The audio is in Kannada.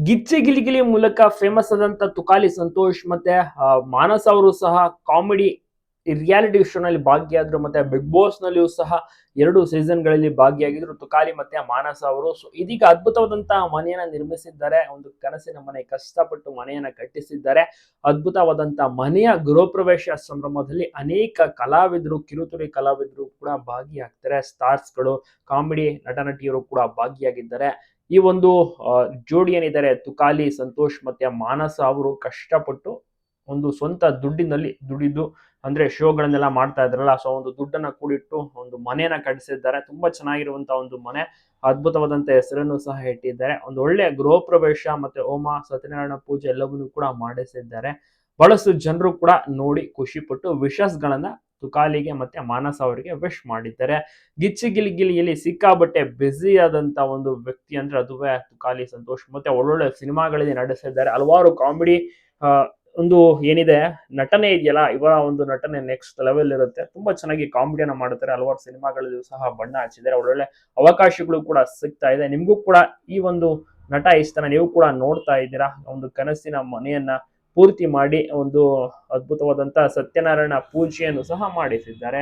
ಗಿಚ್ಚಿ ಗಿಲಿಗಿಲಿ ಮೂಲಕ ಫೇಮಸ್ ಆದಂತ ತುಕಾಲಿ ಸಂತೋಷ್ ಮತ್ತೆ ಮಾನಸ್ ಅವರು ಸಹ ಕಾಮಿಡಿ ರಿಯಾಲಿಟಿ ಶೋ ನಲ್ಲಿ ಭಾಗಿಯಾದ್ರು ಮತ್ತೆ ಬಿಗ್ ಬಾಸ್ ನಲ್ಲಿಯೂ ಸಹ 2 ಸೀಸನ್ಗಳಲ್ಲಿ ಭಾಗಿಯಾಗಿದ್ರು ತುಕಾಲಿ ಮತ್ತೆ ಮಾನಸ ಅವರು. ಸೊ ಇದೀಗ ಅದ್ಭುತವಾದಂತಹ ಮನೆಯನ್ನ ನಿರ್ಮಿಸಿದ್ದಾರೆ. ಒಂದು ಕನಸಿನ ಮನೆ, ಕಷ್ಟಪಟ್ಟು ಮನೆಯನ್ನ ಕಟ್ಟಿಸಿದ್ದಾರೆ. ಅದ್ಭುತವಾದಂತಹ ಮನೆಯ ಗೃಹ ಪ್ರವೇಶ ಸಂಭ್ರಮದಲ್ಲಿ ಅನೇಕ ಕಲಾವಿದರು, ಕಿರುತೆರೆ ಕಲಾವಿದರು ಕೂಡ ಭಾಗಿಯಾಗ್ತಾರೆ. ಸ್ಟಾರ್ಸ್ಗಳು, ಕಾಮಿಡಿ ನಟ ನಟಿಯರು ಕೂಡ ಭಾಗಿಯಾಗಿದ್ದಾರೆ. ಈ ಒಂದು ಜೋಡಿ ಏನಿದ್ದಾರೆ ತುಕಾಲಿ ಸಂತೋಷ್ ಮತ್ತೆ ಮಾನಸ ಅವರು ಕಷ್ಟಪಟ್ಟು ಒಂದು ಸ್ವಂತ ದುಡ್ಡಿನಲ್ಲಿ ದುಡಿದು ಅಂದ್ರೆ ಶೋಗಳನ್ನೆಲ್ಲ ಮಾಡ್ತಾ ಇದ್ರಲ್ಲ, ಸೊ ಒಂದು ದುಡ್ಡನ್ನ ಕೂಡಿಟ್ಟು ಒಂದು ಮನೆಯನ್ನ ಕಟ್ಟಿಸಿದ್ದಾರೆ. ತುಂಬಾ ಚೆನ್ನಾಗಿರುವಂತಹ ಒಂದು ಮನೆ, ಅದ್ಭುತವಾದಂತ ಹೆಸರನ್ನು ಸಹ ಇಟ್ಟಿದ್ದಾರೆ. ಒಂದು ಒಳ್ಳೆ ಗೃಹ ಪ್ರವೇಶ ಮತ್ತೆ ಹೋಮ ಸತ್ಯನಾರಾಯಣ ಪೂಜೆ ಎಲ್ಲವನ್ನೂ ಕೂಡ ಮಾಡಿಸಿದ್ದಾರೆ. ಬಹಳಷ್ಟು ಜನರು ಕೂಡ ನೋಡಿ ಖುಷಿ ಪಟ್ಟು ವಿಶಸ್ ಗಳನ್ನ ತುಕಾಲಿಗೆ ಮತ್ತೆ ಮಾನಸ ಅವರಿಗೆ ವಿಶ್ ಮಾಡಿದ್ದಾರೆ. ಗಿಚ್ಚಿ ಗಿಲಿಗಿಲಿಯಲ್ಲಿ ಸಿಕ್ಕಾಬಟ್ಟೆ ಬ್ಯುಸಿ ಆದಂತ ಒಂದು ವ್ಯಕ್ತಿ ಅಂದ್ರೆ ಅದುವೇ ತುಕಾಲಿ ಸಂತೋಷ್. ಮತ್ತೆ ಒಳ್ಳೊಳ್ಳೆ ಸಿನಿಮಾಗಳಲ್ಲಿ ನಟಿಸಿದ್ದಾರೆ. ಹಲವಾರು ಕಾಮಿಡಿ ಒಂದು ಏನಿದೆ ನಟನೆ ಇದೆಯಲ್ಲ, ಇವರ ಒಂದು ನಟನೆ ನೆಕ್ಸ್ಟ್ ಲೆವೆಲ್ ಇರುತ್ತೆ. ತುಂಬಾ ಚೆನ್ನಾಗಿ ಕಾಮಿಡಿಯನ್ನ ಮಾಡುತ್ತಾರೆ. ಹಲವಾರು ಸಿನಿಮಾಗಳಲ್ಲೂ ಸಹ ಬಣ್ಣ ಹಚ್ಚಿದ್ದಾರೆ. ಒಳ್ಳೊಳ್ಳೆ ಅವಕಾಶಗಳು ಕೂಡ ಸಿಗ್ತಾ ಇದೆ. ನಿಮ್ಗೂ ಕೂಡ ಈ ಒಂದು ನಟ ಇಷ್ಟನ, ನೀವು ಕೂಡ ನೋಡ್ತಾ ಇದ್ದೀರಾ. ಒಂದು ಕನಸಿನ ಮನೆಯನ್ನ ಪೂರ್ತಿ ಮಾಡಿ ಒಂದು ಅದ್ಭುತವಾದಂತಹ ಸತ್ಯನಾರಾಯಣ ಪೂಜೆಯನ್ನು ಸಹ ಮಾಡಿಸಿದ್ದಾರೆ.